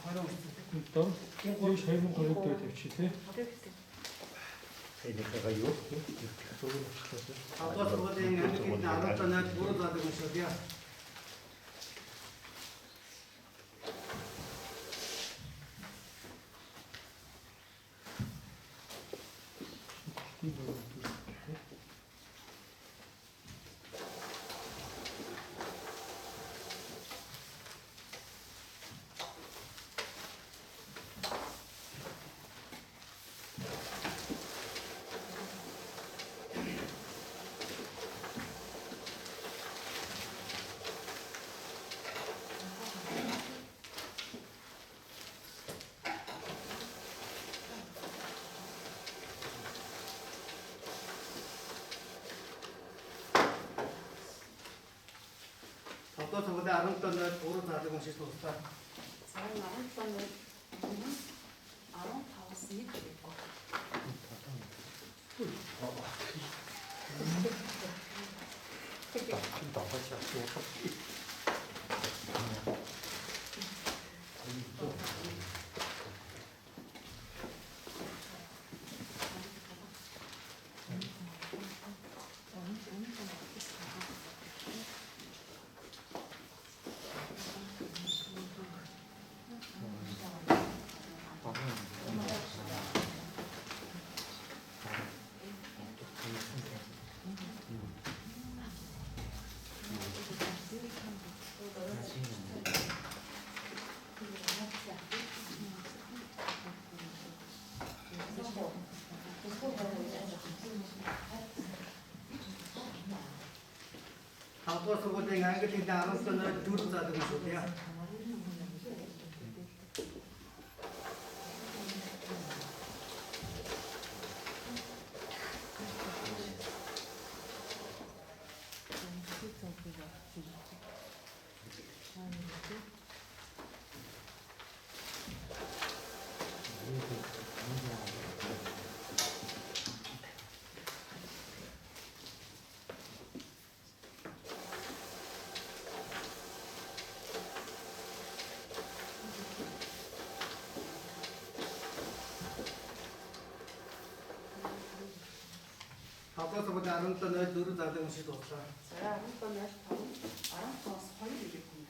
Одоо юу шайгын город тавьчих тий. Тэднийхээ юу? Зөвхөн очлоо. Одоо сургуулийн ангид 18 бүрд байдаг юм шүү дээ. Одоо сургуулийн 17-нд бүрд байдаг юм шиг дуусаа. Сайн 17-нд 15-аас 1 гэхгүй. Одоо сургуулийн ангид 17-нд бүрд байдаг юм шүү дээ. Одоо сургуулийн 17-нд бүрд байдаг юм шиг дуусаа. За 17-нд 15-аас 2 гэхгүй.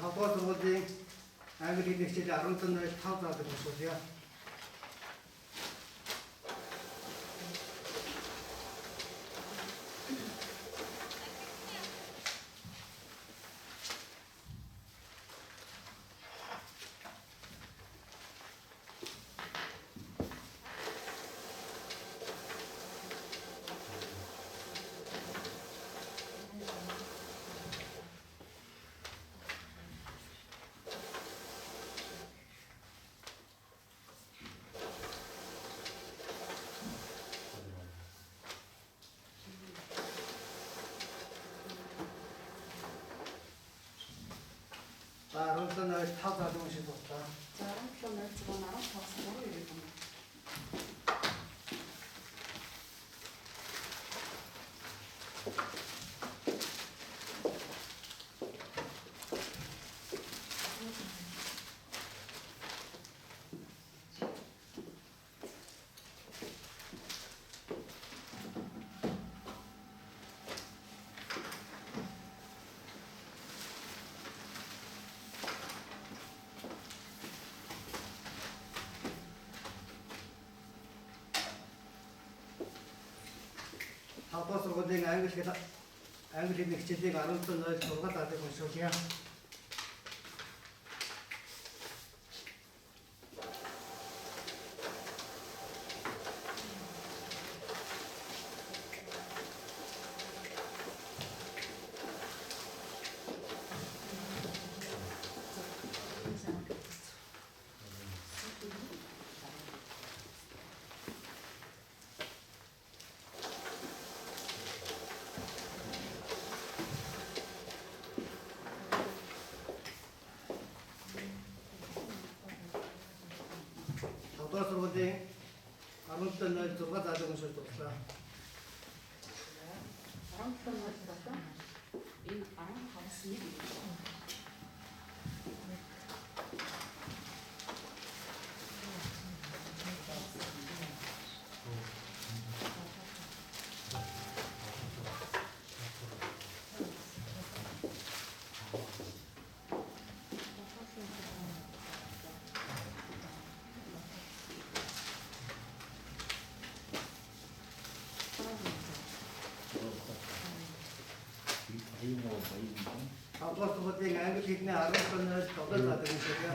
Хаваа сургуулийн англи хэлний хичээл 17-нд 5 заадаг юм шүү дээ. За 17-нд 5 заадаг юм шиг дуусаа. За 17-нд 15-аас 3 гэхгүй. Хаваа сургуулийн англи хэлний хичээлийг 17-нд 6 заадаг юм шүү дээ. 5월 survey 아름다운 날 들어가 다들 오셔 줬다. 아름다운 날 들었다. 이 아름 가봤으니. Apa seperti yang aku fikirnya harus benar total satu saja.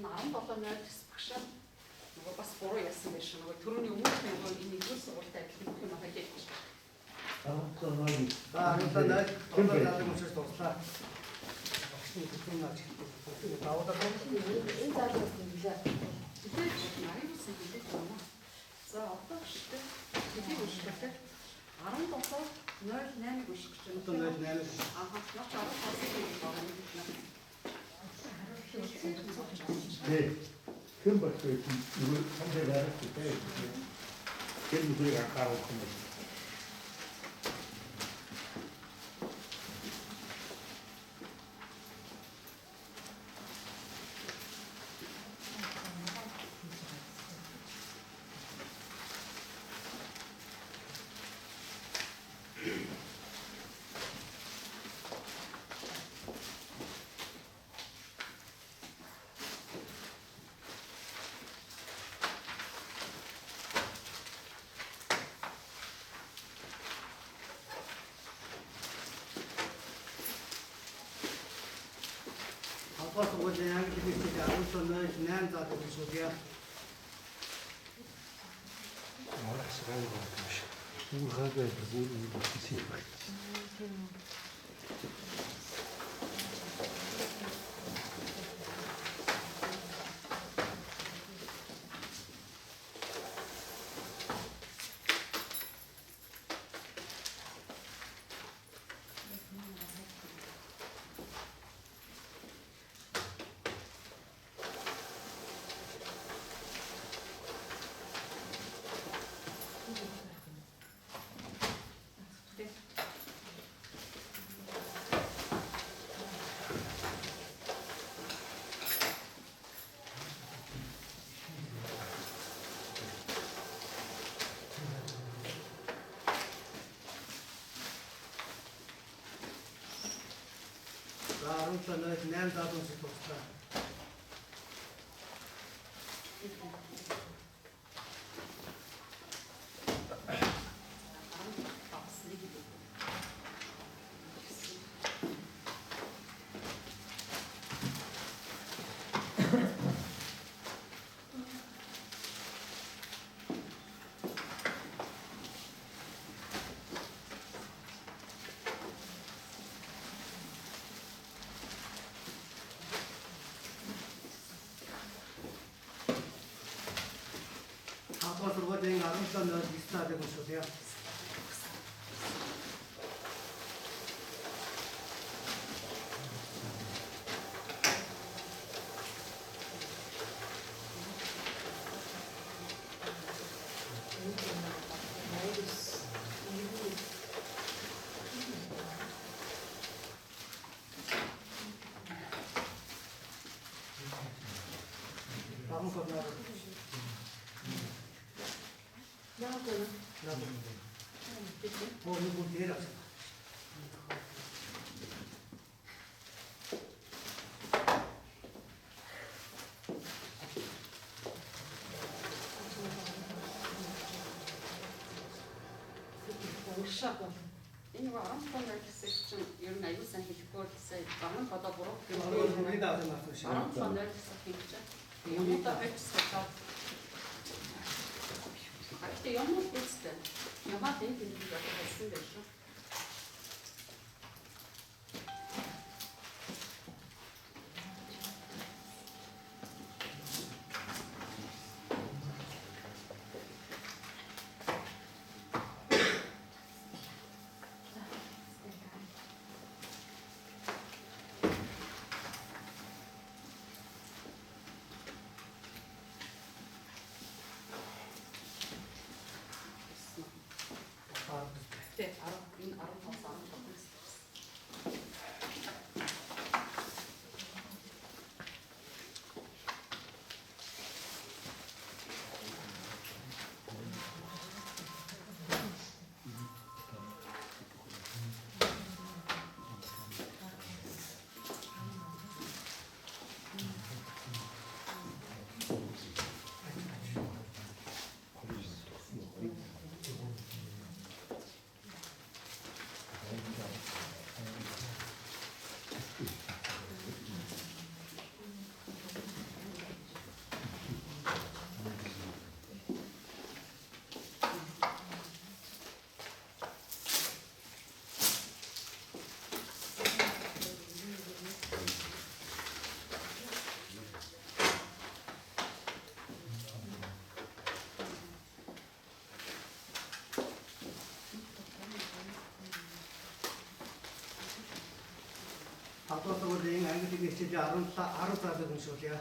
아름다운 날 багшаа нөгөө бас буруу яасан байх шиг нөгөө төрөний өмнөх нөгөө энийг юу сургуультай адилхан юм хаажиж 아름다운 날 total satu oshir 줬다. 나오다 энэ заалгаас нэлээ. Тэгэхээр нарийнсан гэдэг юм аа. За одоо шүү дээ. Хэдийг өшгөлтэй 17.08-ыг өшгөж байна. 어떤 날 내는 Ааха, наач 15-ыг байгаа юм байна. 네, 큰 박수 이거 상대가 했을 때 걔는 그게 가까워 큰 apa seperti yang kita fikirnya a름다운 날 내는 다들 오셔야. 뭐라 시간이 걸리지. 우하가 누구 이거 기세. 아름다운 날 내는 다들 오셔 줬다. apa seperti yang a름다운 날 비슷하게 오셔야. 아무 거나 나하고는 나도 그치? 뭐 누구 뒤에라. Уншаагүй. Энэ нэг оронтой нойрсон чинь ер нь аюул сан хэлэхгүй гэсэн баруун бодоо буруу. 우리 나한테 맞으시. Оронтой нойрсон хэлж байгаа. Юмудаа хайцсаад. Гэхдээ юмуд үстэй. Ямаа тийм юм болсон байх шүү. Тэ 10 энэ 15 15. 밥도서고대행 앙글릭 시제 아름다운 분수야.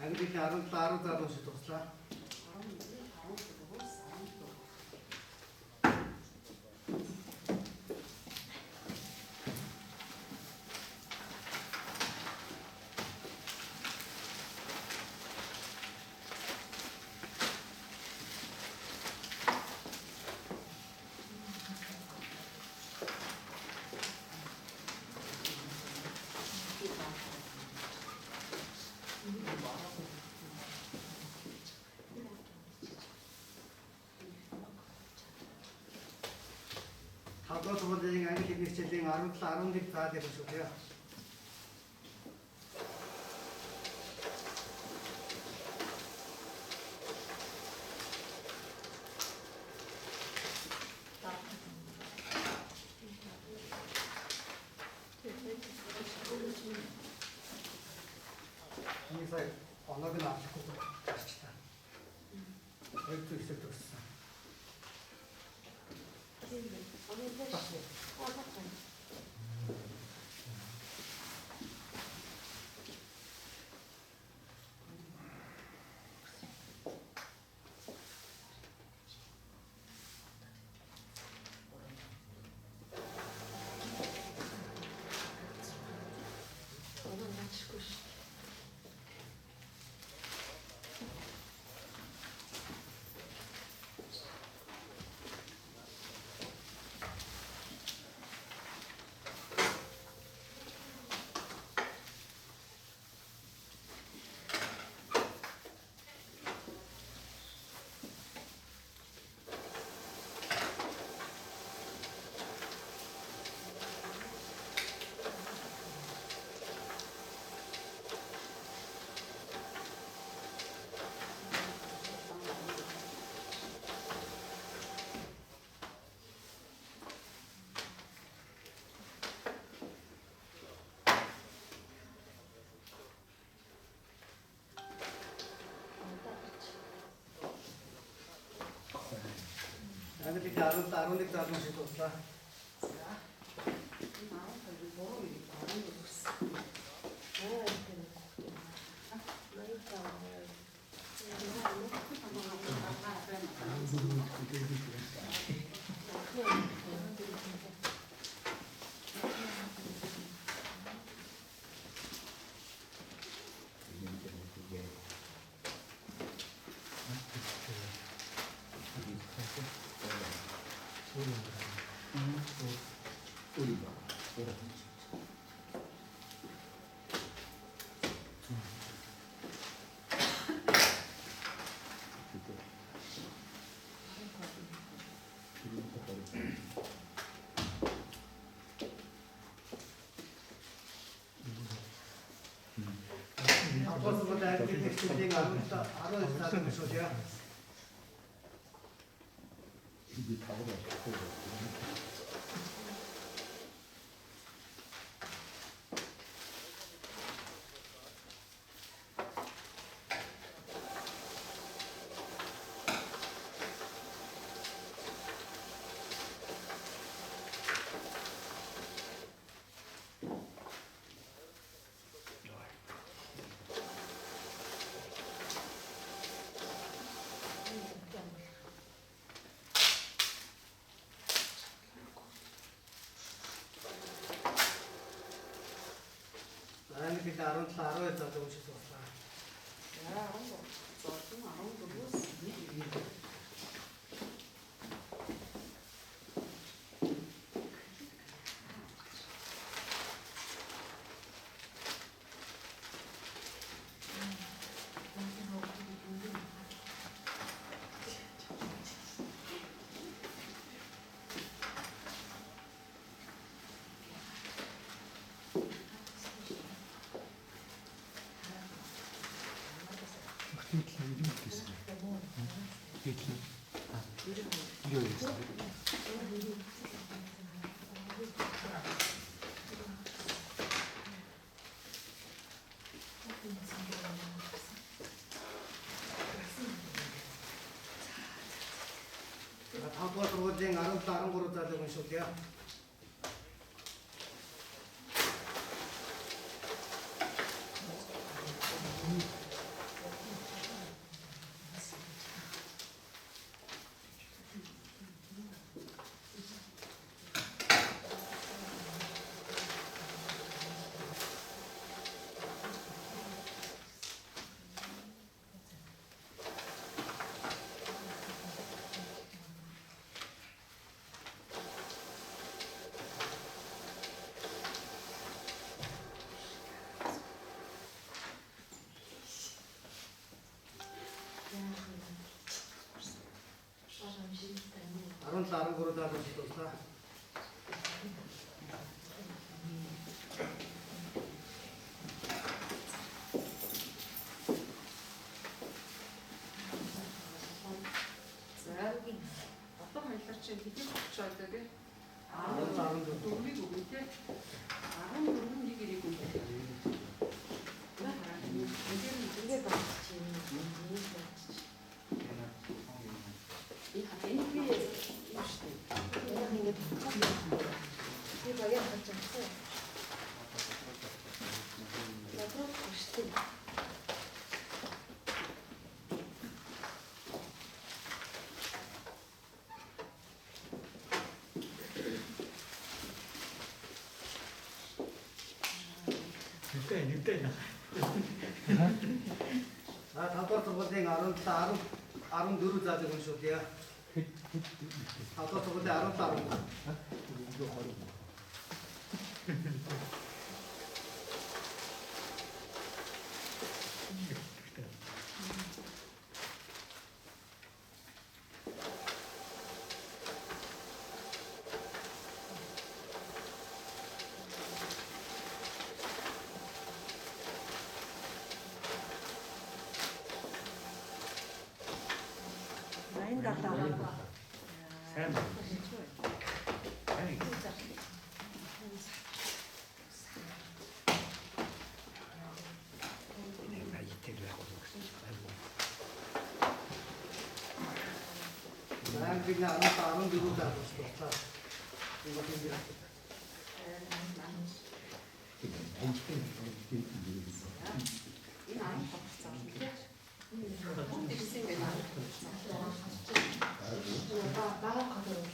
앙글릭 아름다운 분수 도스라. 밥도서고대행 앙글릭 시제 아름다운 분수야. 이사에 언어가 나왔고 맛있다. 얼추 있을 때 없어. англи хэлний 11 залуучууд боллоо. За. Энэ 12-ын 3 ирэх 14-с. Апостол англи хэлний хичээлийн 12 залуучууд яа. англи хэлний 17 12 залуучууд боллоо. За 14-с 1 ирэх. Тавдугаар сургуулийн 17 13 залуу уншуулъя. Арван 13 залуучууд боллоо. За. Одоо хоёлаа чинь хэдийн өгч байгаа вэ? 14 4-ийг өгнө те. 14 нэг ирэх үү? 이게 맞지. 이 NP에서 이것이 이거 야 맞지 않았어? 나도 멋있대. тавдугаар сургуулийн 17 14 залуу уншуулъя. Тавдугаар сургуулийн 17 англи 14 даалгавчлаа. 이거 힘들었어. Энэ 15 цаа тийм. Бүгд ирсэн байх. 나가 가도록.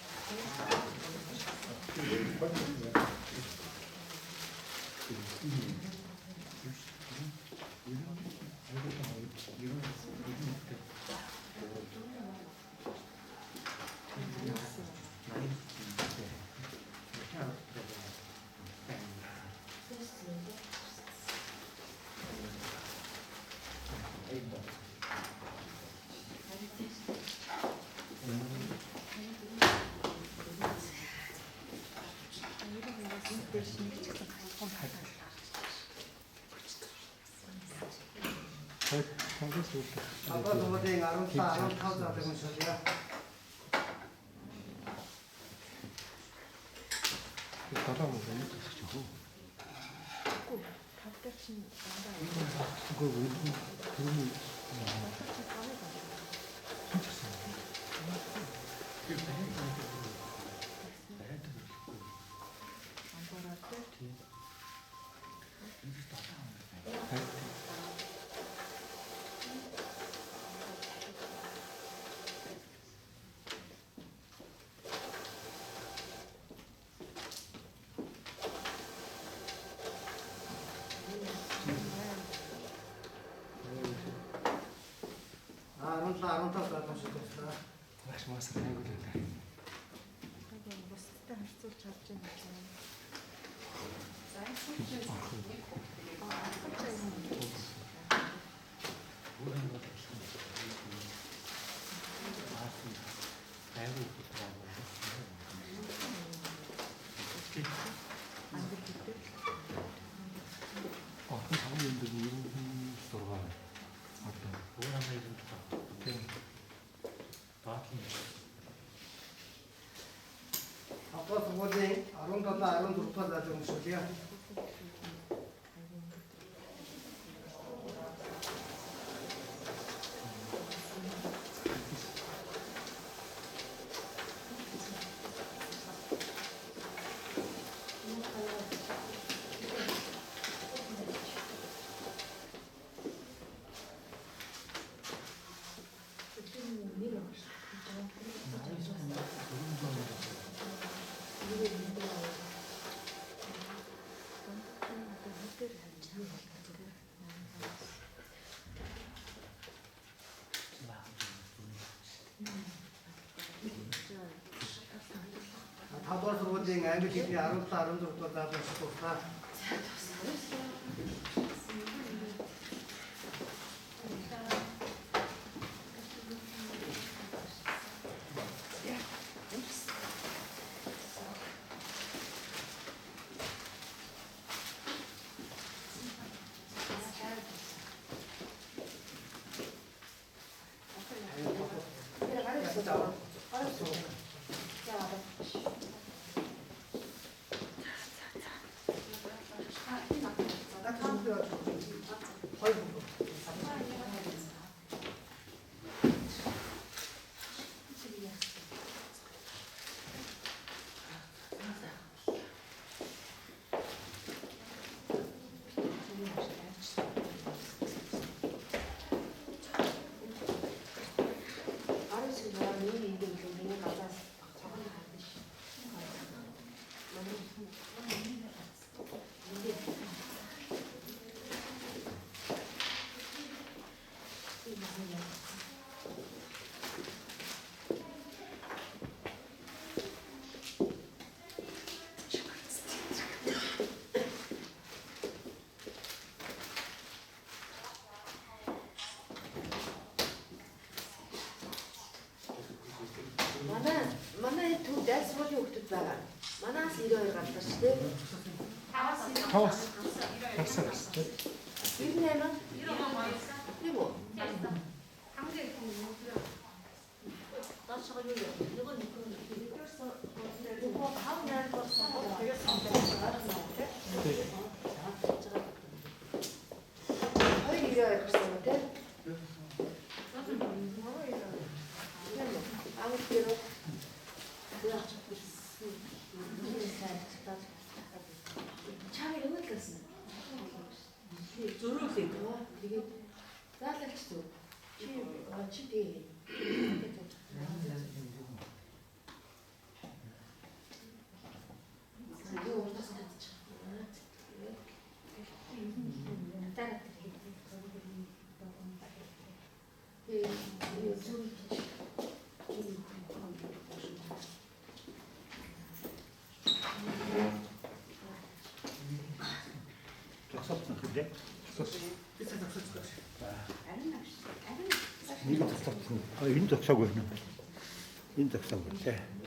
아빠 도대체 14 되면 소리야. 가다 보면 되죠. 그거 왜 그러면 маш масар хайгуулдаг. бусдтай харьцуулж авч байгаа юм. За энэ чинь 아빠 도대체 14 되면 소리야. 다도서 도대체 англи 14 даалгавчлаа. манай төв дайсгуулын хүүхдүүд байгаа. Манаас 92 гардаг шүү дээ. Хавас. Хавсаа. 98 тийм үү? 나처럼 이건 이거 하고 날 거서 되게 거의 이래야 할 것 같아. 아무 때로 뭐야? 차를 흘렸어. Зөрүүл ийг. Тэгээд заалаач зү. Чи тий. Зогсоолсон хүлээ. Би цаг зогсож байна. Нэг зогсоолсон. Энэ зогсоогүй юм. Энэ зогсоогүй тий.